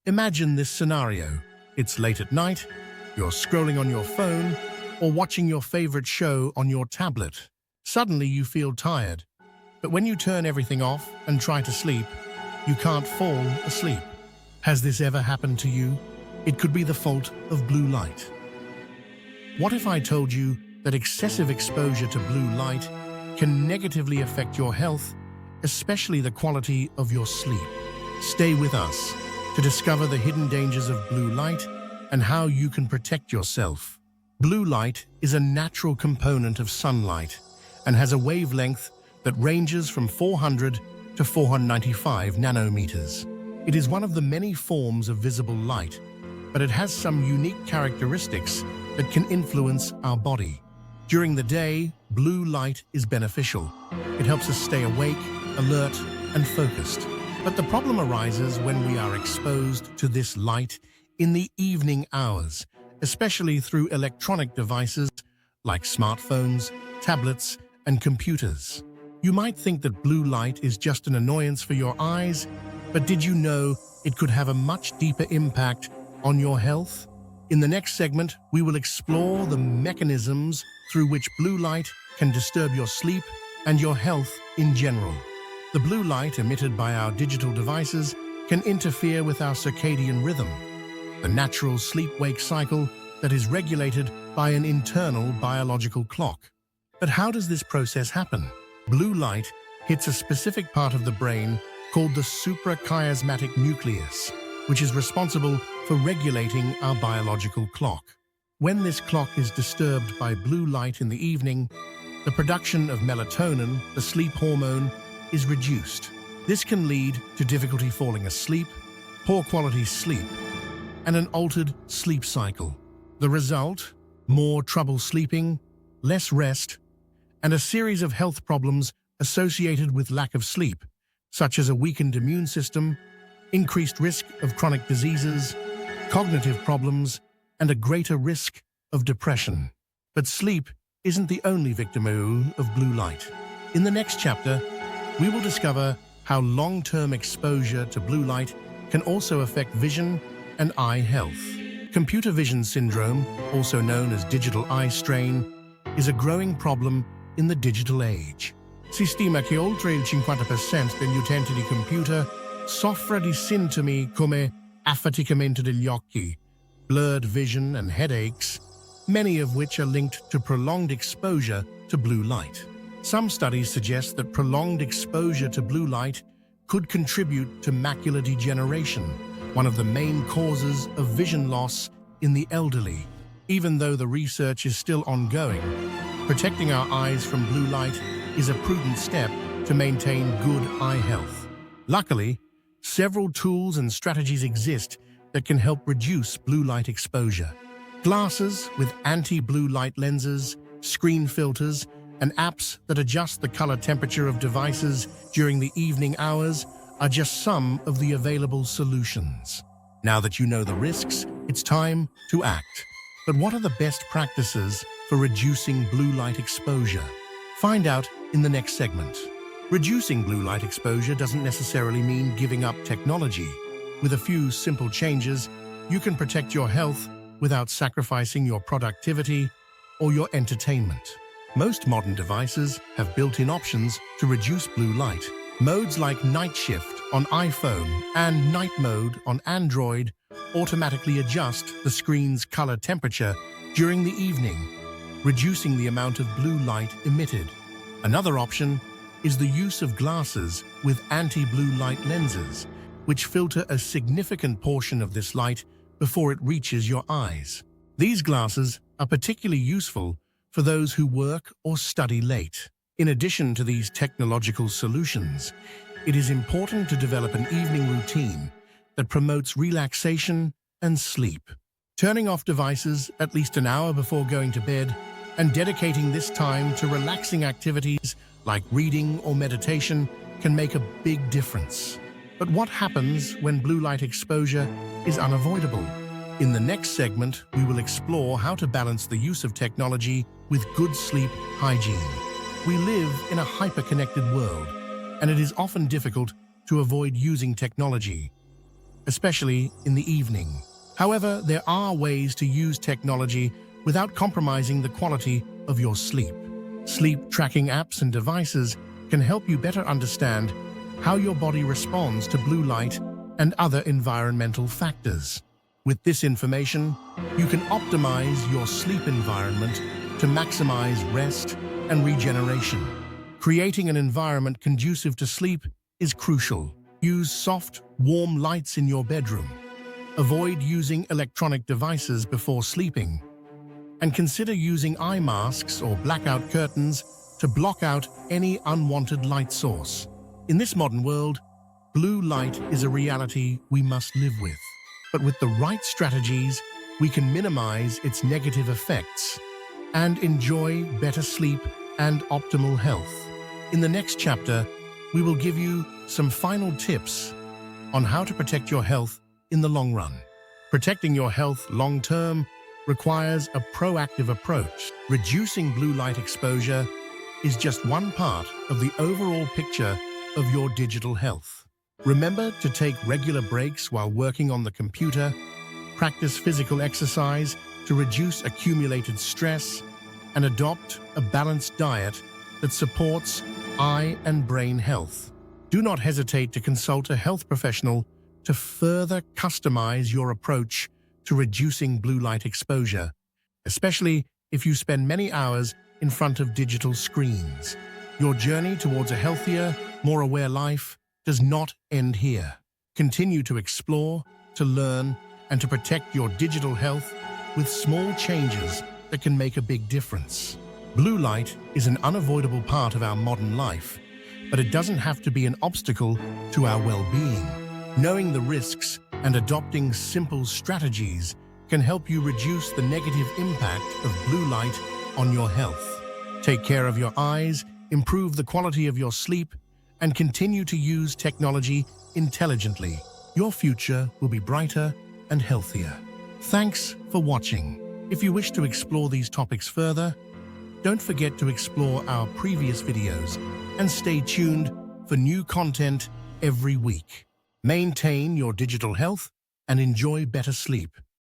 Imagine this scenario. It's late at night, you're scrolling on your phone or watching your favorite show on your tablet. Suddenly you feel tired, but when you turn everything off and try to sleep, you can't fall asleep. Has this ever happened to you? It could be the fault of blue light. What if I told you that excessive exposure to blue light can negatively affect your health, especially the quality of your sleep? Stay with us to discover the hidden dangers of blue light and how you can protect yourself. Blue light is a natural component of sunlight and has a wavelength that ranges from 400 to 495 nanometers. It is one of the many forms of visible light, but it has some unique characteristics that can influence our body. During the day, blue light is beneficial. It helps us stay awake, alert, and focused. But the problem arises when we are exposed to this light in the evening hours, especially through electronic devices like smartphones, tablets, and computers. You might think that blue light is just an annoyance for your eyes, but did you know it could have a much deeper impact on your health? In the next segment, we will explore the mechanisms through which blue light can disturb your sleep and your health in general. The blue light emitted by our digital devices can interfere with our circadian rhythm, the natural sleep-wake cycle that is regulated by an internal biological clock. But how does this process happen? Blue light hits a specific part of the brain called the suprachiasmatic nucleus, which is responsible for regulating our biological clock. When this clock is disturbed by blue light in the evening, the production of melatonin, the sleep hormone, is reduced. This can lead to difficulty falling asleep, poor quality sleep, and an altered sleep cycle. The result? More trouble sleeping, less rest, and a series of health problems associated with lack of sleep, such as a weakened immune system, increased risk of chronic diseases, cognitive problems, and a greater risk of depression. But sleep isn't the only victim of blue light. In the next chapter, we will discover how long-term exposure to blue light can also affect vision and eye health. Computer vision syndrome, also known as digital eye strain, is a growing problem in the digital age. Si stima che oltre il 50% degli utenti di computer soffra di sintomi come affaticamento degli occhi, blurred vision, and headaches, many of which are linked to prolonged exposure to blue light. Some studies suggest that prolonged exposure to blue light could contribute to macular degeneration, one of the main causes of vision loss in the elderly. Even though the research is still ongoing, protecting our eyes from blue light is a prudent step to maintain good eye health. Luckily, several tools and strategies exist that can help reduce blue light exposure. Glasses with anti-blue light lenses, screen filters, and apps that adjust the color temperature of devices during the evening hours are just some of the available solutions. Now that you know the risks, it's time to act. But what are the best practices for reducing blue light exposure? Find out in the next segment. Reducing blue light exposure doesn't necessarily mean giving up technology. With a few simple changes, you can protect your health without sacrificing your productivity or your entertainment. Most modern devices have built-in options to reduce blue light. Modes like night shift on iPhone and night mode on Android automatically adjust the screen's color temperature during the evening, reducing the amount of blue light emitted. Another option is the use of glasses with anti-blue light lenses, which filter a significant portion of this light before it reaches your eyes. These glasses are particularly useful for those who work or study late. In addition to these technological solutions, it is important to develop an evening routine that promotes relaxation and sleep. Turning off devices at least an hour before going to bed and dedicating this time to relaxing activities like reading or meditation can make a big difference. But what happens when blue light exposure is unavoidable? In the next segment, we will explore how to balance the use of technology with good sleep hygiene. We live in a hyper-connected world, and it is often difficult to avoid using technology. especially in the evening. However, there are ways to use technology without compromising the quality of your sleep. Sleep tracking apps and devices can help you better understand how your body responds to blue light and other environmental factors. With this information, you can optimize your sleep environment to maximize rest and regeneration. Creating an environment conducive to sleep is crucial. Use soft, warm lights in your bedroom. Avoid using electronic devices before sleeping. And consider using eye masks or blackout curtains to block out any unwanted light source. In this modern world, blue light is a reality we must live with. But with the right strategies, we can minimize its negative effects and enjoy better sleep and optimal health. In the next chapter, we will give you some final tips on how to protect your health in the long run. Protecting your health long-term requires a proactive approach. Reducing blue light exposure is just one part of the overall picture of your digital health. Remember to take regular breaks while working on the computer, practice physical exercise to reduce accumulated stress, and adopt a balanced diet that supports eye and brain health. Do not hesitate to consult a health professional to further customize your approach to reducing blue light exposure, especially if you spend many hours in front of digital screens. Your journey towards a healthier, more aware life does not end here. Continue to explore, to learn, and to protect your digital health with small changes that can make a big difference. Blue light is an unavoidable part of our modern life, but it doesn't have to be an obstacle to our well-being. Knowing the risks and adopting simple strategies can help you reduce the negative impact of blue light on your health. Take care of your eyes, improve the quality of your sleep, and continue to use technology intelligently. Your future will be brighter and healthier. Thanks for watching. If you wish to explore these topics further, don't forget to explore our previous videos and stay tuned for new content every week. Maintain your digital health and enjoy better sleep.